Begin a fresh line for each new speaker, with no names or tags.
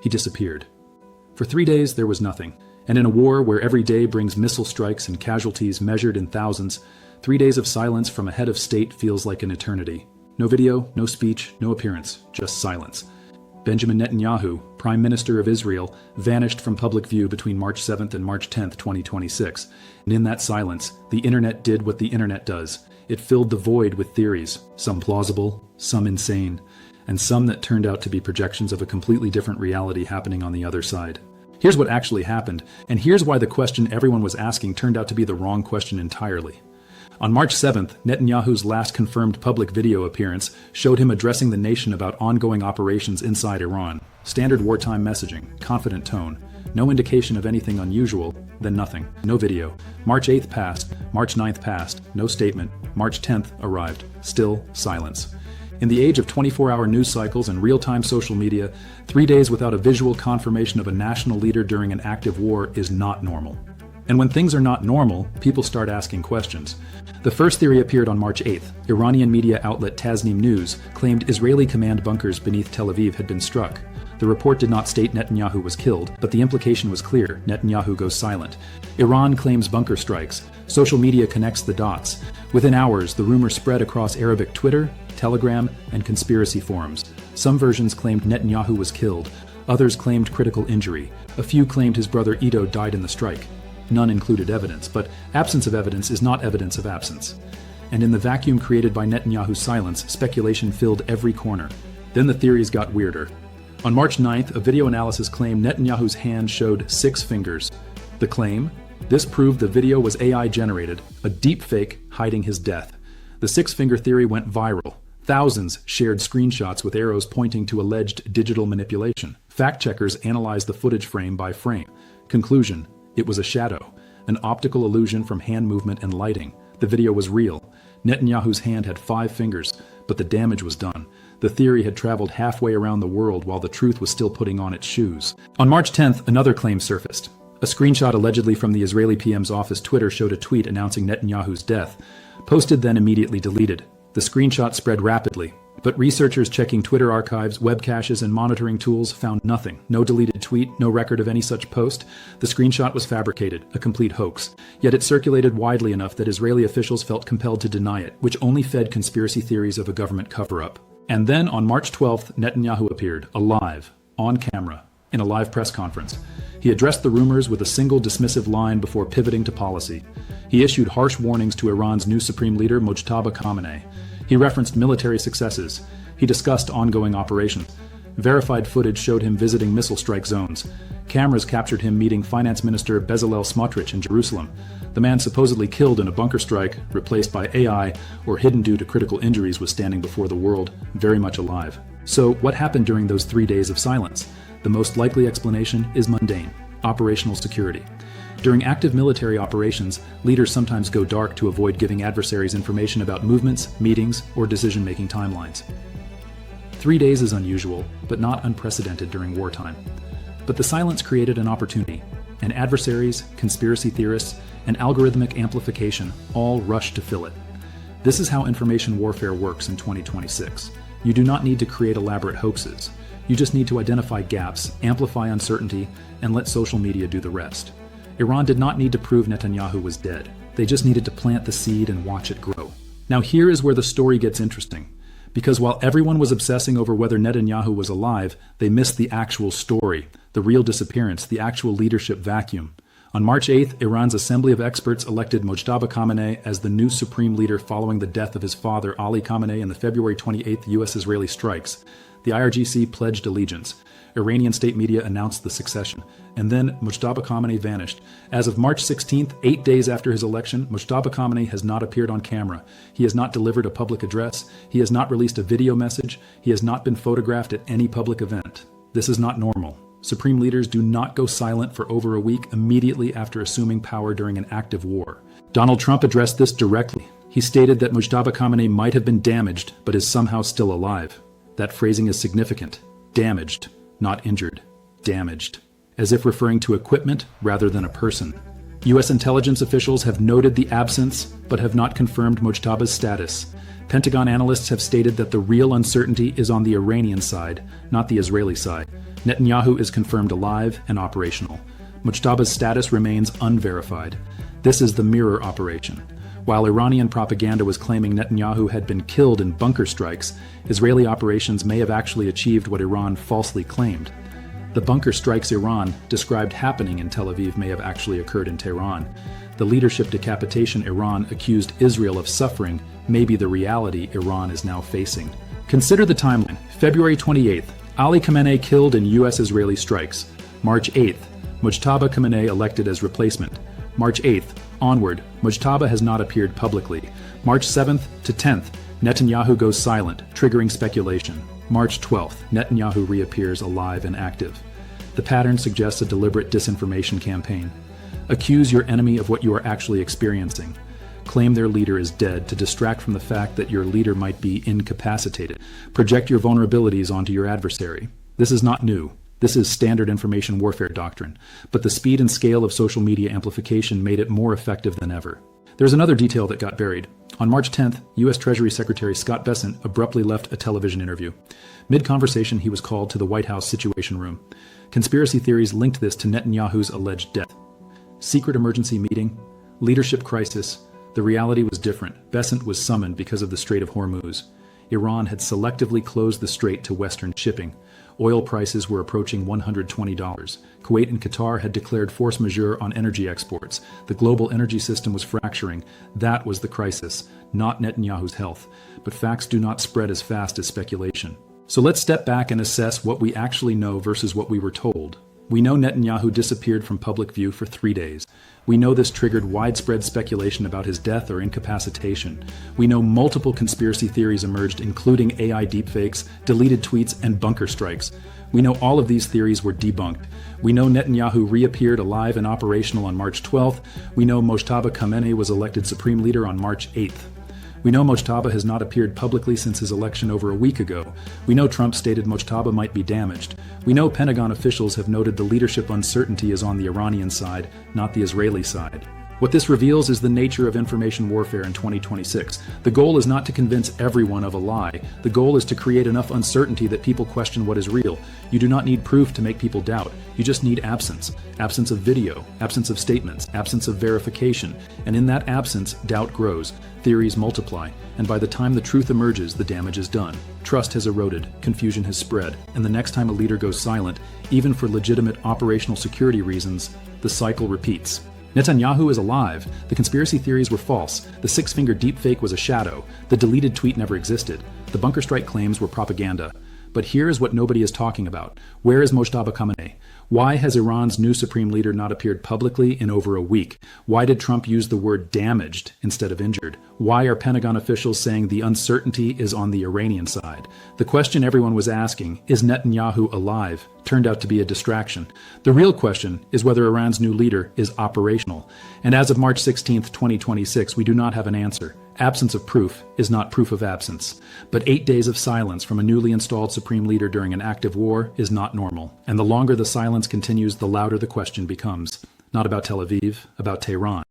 he disappeared. For 3 days, there was nothing. And in a war where every day brings missile strikes and casualties measured in thousands, 3 days of silence from a head of state feels like an eternity. No video, no speech, no appearance, just silence. Benjamin Netanyahu, Prime Minister of Israel, vanished from public view between March 7th and March 10th, 2026. And in that silence, the internet did what the internet does. It filled the void with theories, some plausible, some insane, and some that turned out to be projections of a completely different reality happening on the other side. Here's what actually happened, and here's why the question everyone was asking turned out to be the wrong question entirely. On March 7th, Netanyahu's last confirmed public video appearance showed him addressing the nation about ongoing operations inside Iran. Standard wartime messaging, confident tone, no indication of anything unusual, then nothing, no video. March 8th passed, March 9th passed, no statement, March 10th arrived, still silence. In the age of 24-hour news cycles and real-time social media, 3 days without a visual confirmation of a national leader during an active war is not normal. And when things are not normal, people start asking questions. The first theory appeared on March 8th. Iranian media outlet Tasnim News claimed Israeli command bunkers beneath Tel Aviv had been struck. The report did not state Netanyahu was killed, but the implication was clear: Netanyahu goes silent. Iran claims bunker strikes. Social media connects the dots. Within hours, the rumor spread across Arabic Twitter, Telegram, and conspiracy forums. Some versions claimed Netanyahu was killed. Others claimed critical injury. A few claimed his brother Ido died in the strike. None included evidence, but absence of evidence is not evidence of absence. And in the vacuum created by Netanyahu's silence, speculation filled every corner. Then the theories got weirder. On March 9th, a video analysis claimed Netanyahu's hand showed 6 fingers. The claim? This proved the video was AI generated, a deep fake hiding his death. The 6-finger theory went viral. Thousands shared screenshots with arrows pointing to alleged digital manipulation. Fact-checkers analyzed the footage frame by frame. Conclusion: it was a shadow, an optical illusion from hand movement and lighting. The video was real. Netanyahu's hand had 5 fingers, but the damage was done. The theory had traveled halfway around the world while the truth was still putting on its shoes. On March 10th, another claim surfaced. A screenshot allegedly from the Israeli PM's office Twitter showed a tweet announcing Netanyahu's death, posted then immediately deleted. The screenshot spread rapidly, but researchers checking Twitter archives, web caches, and monitoring tools found nothing. No deleted tweet, no record of any such post. The screenshot was fabricated, a complete hoax. Yet it circulated widely enough that Israeli officials felt compelled to deny it, which only fed conspiracy theories of a government cover-up. And then on March 12th, Netanyahu appeared, alive, on camera, in a live press conference. He addressed the rumors with a single dismissive line before pivoting to policy. He issued harsh warnings to Iran's new supreme leader, Mojtaba Khamenei. He referenced military successes. He discussed ongoing operations. Verified footage showed him visiting missile strike zones. Cameras captured him meeting Finance Minister Bezalel Smotrich in Jerusalem. The man supposedly killed in a bunker strike, replaced by AI, or hidden due to critical injuries, was standing before the world, very much alive. So what happened during those 3 days of silence? The most likely explanation is mundane: operational security. During active military operations, leaders sometimes go dark to avoid giving adversaries information about movements, meetings, or decision-making timelines. 3 days is unusual, but not unprecedented during wartime. But the silence created an opportunity, and adversaries, conspiracy theorists, and algorithmic amplification all rushed to fill it. This is how information warfare works in 2026. You do not need to create elaborate hoaxes. You just need to identify gaps, amplify uncertainty, and let social media do the rest. Iran did not need to prove Netanyahu was dead. They just needed to plant the seed and watch it grow. Now here is where the story gets interesting. Because while everyone was obsessing over whether Netanyahu was alive, they missed the actual story, the real disappearance, the actual leadership vacuum. On March 8th, Iran's Assembly of Experts elected Mojtaba Khamenei as the new supreme leader following the death of his father, Ali Khamenei, in the February 28th U.S.-Israeli strikes. The IRGC pledged allegiance. Iranian state media announced the succession. And then Mojtaba Khamenei vanished. As of March 16th, 8 days after his election, Mojtaba Khamenei has not appeared on camera. He has not delivered a public address. He has not released a video message. He has not been photographed at any public event. This is not normal. Supreme leaders do not go silent for over a week immediately after assuming power during an active war. Donald Trump addressed this directly. He stated that Mojtaba Khamenei might have been damaged, but is somehow still alive. That phrasing is significant. Damaged, not injured. Damaged. As if referring to equipment rather than a person. U.S. intelligence officials have noted the absence, but have not confirmed Mojtaba's status. Pentagon analysts have stated that the real uncertainty is on the Iranian side, not the Israeli side. Netanyahu is confirmed alive and operational. Mujtaba's status remains unverified. This is the mirror operation. While Iranian propaganda was claiming Netanyahu had been killed in bunker strikes, Israeli operations may have actually achieved what Iran falsely claimed. The bunker strikes Iran described happening in Tel Aviv may have actually occurred in Tehran. The leadership decapitation Iran accused Israel of suffering may be the reality Iran is now facing. Consider the timeline. February 28th, Ali Khamenei killed in U.S.-Israeli strikes. March 8th, Mujtaba Khamenei elected as replacement. March 8th, onward, Mujtaba has not appeared publicly. March 7th to 10th, Netanyahu goes silent, triggering speculation. March 12th, Netanyahu reappears alive and active. The pattern suggests a deliberate disinformation campaign. Accuse your enemy of what you are actually experiencing. Claim their leader is dead to distract from the fact that your leader might be incapacitated. Project your vulnerabilities onto your adversary. This is not new. This is standard information warfare doctrine, but the speed and scale of social media amplification made it more effective than ever. There's another detail that got buried. On March 10th, U.S. Treasury Secretary Scott Bessent abruptly left a television interview. Mid-conversation, he was called to the White House Situation Room. Conspiracy theories linked this to Netanyahu's alleged death. Secret emergency meeting, leadership crisis. The reality was different. Bessent was summoned because of the Strait of Hormuz. Iran had selectively closed the strait to Western shipping. Oil prices were approaching $120. Kuwait and Qatar had declared force majeure on energy exports. The global energy system was fracturing. That was the crisis, not Netanyahu's health. But facts do not spread as fast as speculation. So let's step back and assess what we actually know versus what we were told. We know Netanyahu disappeared from public view for 3 days. We know this triggered widespread speculation about his death or incapacitation. We know multiple conspiracy theories emerged, including AI deepfakes, deleted tweets, and bunker strikes. We know all of these theories were debunked. We know Netanyahu reappeared alive and operational on March 12th. We know Mojtaba Khamenei was elected supreme leader on March 8th. We know Mojtaba has not appeared publicly since his election over a week ago. We know Trump stated Mojtaba might be damaged. We know Pentagon officials have noted the leadership uncertainty is on the Iranian side, not the Israeli side. What this reveals is the nature of information warfare in 2026. The goal is not to convince everyone of a lie. The goal is to create enough uncertainty that people question what is real. You do not need proof to make people doubt. You just need absence. Absence of video, absence of statements, absence of verification. And in that absence, doubt grows. Theories multiply. And by the time the truth emerges, the damage is done. Trust has eroded, confusion has spread, and the next time a leader goes silent, even for legitimate operational security reasons, the cycle repeats. Netanyahu is alive. The conspiracy theories were false. The six-finger deepfake was a shadow. The deleted tweet never existed. The bunker strike claims were propaganda. But here is what nobody is talking about. Where is Mojtaba Khamenei? Why has Iran's new supreme leader not appeared publicly in over a week? Why did Trump use the word damaged instead of injured? Why are Pentagon officials saying the uncertainty is on the Iranian side? The question everyone was asking, is Netanyahu alive, turned out to be a distraction. The real question is whether Iran's new leader is operational. And as of March 16, 2026, we do not have an answer. Absence of proof is not proof of absence. But 8 days of silence from a newly installed supreme leader during an active war is not normal. And the longer the silence continues, the louder the question becomes. Not about Tel Aviv, about Tehran.